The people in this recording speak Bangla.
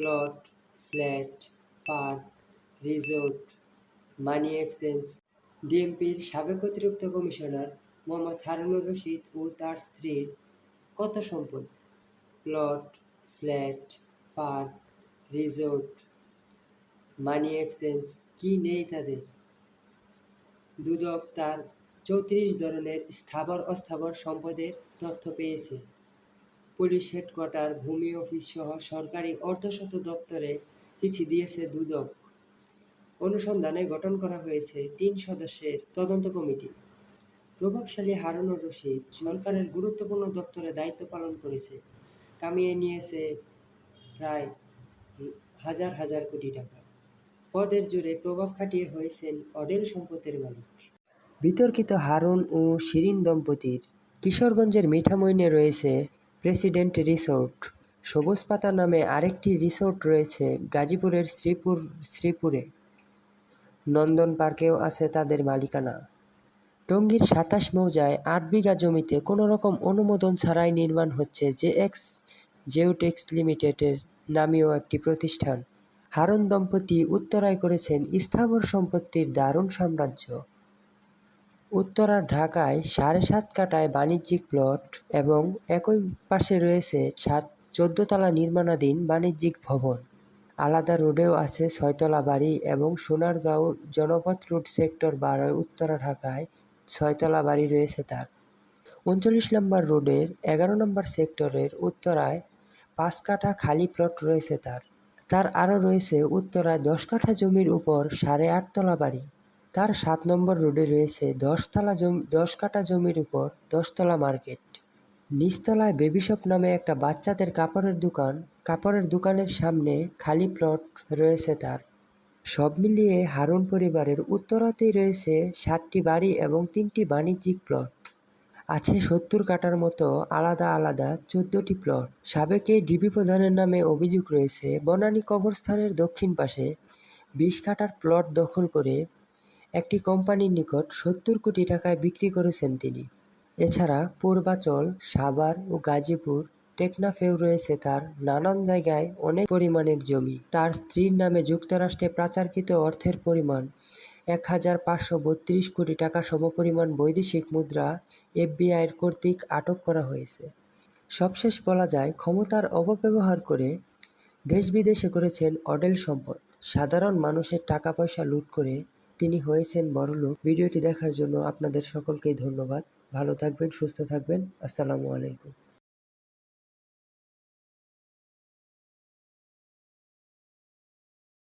Plot, flat, park, resort, money exchange. ডিএমপির সাবেক অতিরিক্ত কমিশনার মোহাম্মদ হারুনুর রশিদ ও তার স্ত্রীর কত সম্পদ? Plot, flat, park, resort, money exchange, কি নেই তাদের? দুদক তার ৩৪ ধরনের স্থাবর অস্থাবর সম্পদের তথ্য পেয়েছে। পুলিশ হেডকোয়ার্টার, ভূমি অফিস সহ সরকারি অর্ধশত দপ্তরে চিঠি দিয়েছে দুদক। অনুসন্ধানে গঠন করা হয়েছে ৩ সদস্যের তদন্ত কমিটি। প্রভাবশালী হারুনুর রশিদ সরকারের গুরুত্বপূর্ণ দপ্তরে দায়িত্ব পালন করেছে, কামিয়ে নিয়েছে প্রায় হাজার হাজার কোটি টাকা। পদের জোরে প্রভাব খাটিয়ে হয়েছেন অঢেল সম্পদের মালিক। বিতর্কিত হারুন ও শিরিন দম্পতির কিশোরগঞ্জের মিঠামইনে রয়েছে প্রেসিডেন্ট রিসোর্ট। সবুজ পাতা নামে আরেকটি রিসোর্ট রয়েছে গাজীপুরের শ্রীপুরে। নন্দন পার্কেও আছে তাদের মালিকানা। টঙ্গীর ২৭ মৌজায় ৮ বিঘা জমিতে কোনো রকম অনুমোদন ছাড়াই নির্মাণ হচ্ছে জেএক্স জিওটেক্স লিমিটেডের নামীয় একটি প্রতিষ্ঠান। হারুন দম্পতি উত্তরায় করেছেন স্থাবর সম্পত্তির দারুণ সাম্রাজ্য। উত্তরার ঢাকায় ৭.৫ কাঠায় বাণিজ্যিক প্লট এবং একই পাশে রয়েছে ১৪ তলা নির্মাণাধীন বাণিজ্যিক ভবন। আলাদা রোডেও আছে ৬ তলা বাড়ি এবং সোনারগাঁও জনপথ রোড সেক্টর ১২ উত্তরা ঢাকায় ৬ তলা বাড়ি রয়েছে তার। ৩৯ নম্বর রোডের ১১ নম্বর সেক্টরের উত্তরায় ৫ কাঠা খালি প্লট রয়েছে তার। আরও রয়েছে উত্তরায় ১০ কাঠা জমির উপর ৮.৫ তলা বাড়ি। তার ৭ নম্বর রোডে রয়েছে ১০ কাঠা জমির উপর ১০ তলা মার্কেট। নিচতলায় বেবিশপ নামে একটা বাচ্চাদের কাপড়ের দোকানের সামনে খালি প্লট রয়েছে তার। সব মিলিয়ে হারুন পরিবারের উত্তরাতেই রয়েছে ৭টি বাড়ি এবং ৩টি বাণিজ্যিক প্লট। আছে ৭০ কাঠার মতো আলাদা আলাদা ১৪টি প্লট। সাবেক এই ডিবি প্রধানের নামে অভিযোগ রয়েছে বনানী কবরস্থানের দক্ষিণ পাশে ২০ কাঠার প্লট দখল করে একটি কোম্পানির নিকট ৭০ কোটি টাকায় বিক্রি করেছেন তিনি। এছাড়া পূর্বাচল, সাভার ও গাজীপুর, টেকনাফেও রয়েছে তার নানান জায়গায় অনেক পরিমাণের জমি। তার স্ত্রীর নামে যুক্তরাষ্ট্রে পাচারকৃত অর্থের পরিমাণ ১,৫৩২ কোটি টাকা সমপরিমাণ বৈদেশিক মুদ্রা এফবিআইয়ের কর্তৃক আটক করা হয়েছে। সবশেষ বলা যায়, ক্ষমতার অপব্যবহার করে দেশ বিদেশে করেছেন অঢেল সম্পদ। সাধারণ মানুষের টাকা পয়সা লুট করে তিনি হয়েছেন বড়লোক। ভিডিওটি দেখার জন্য আপনাদের সকলকেই ধন্যবাদ। ভালো থাকবেন, সুস্থ থাকবেন। আসসালামু আলাইকুম।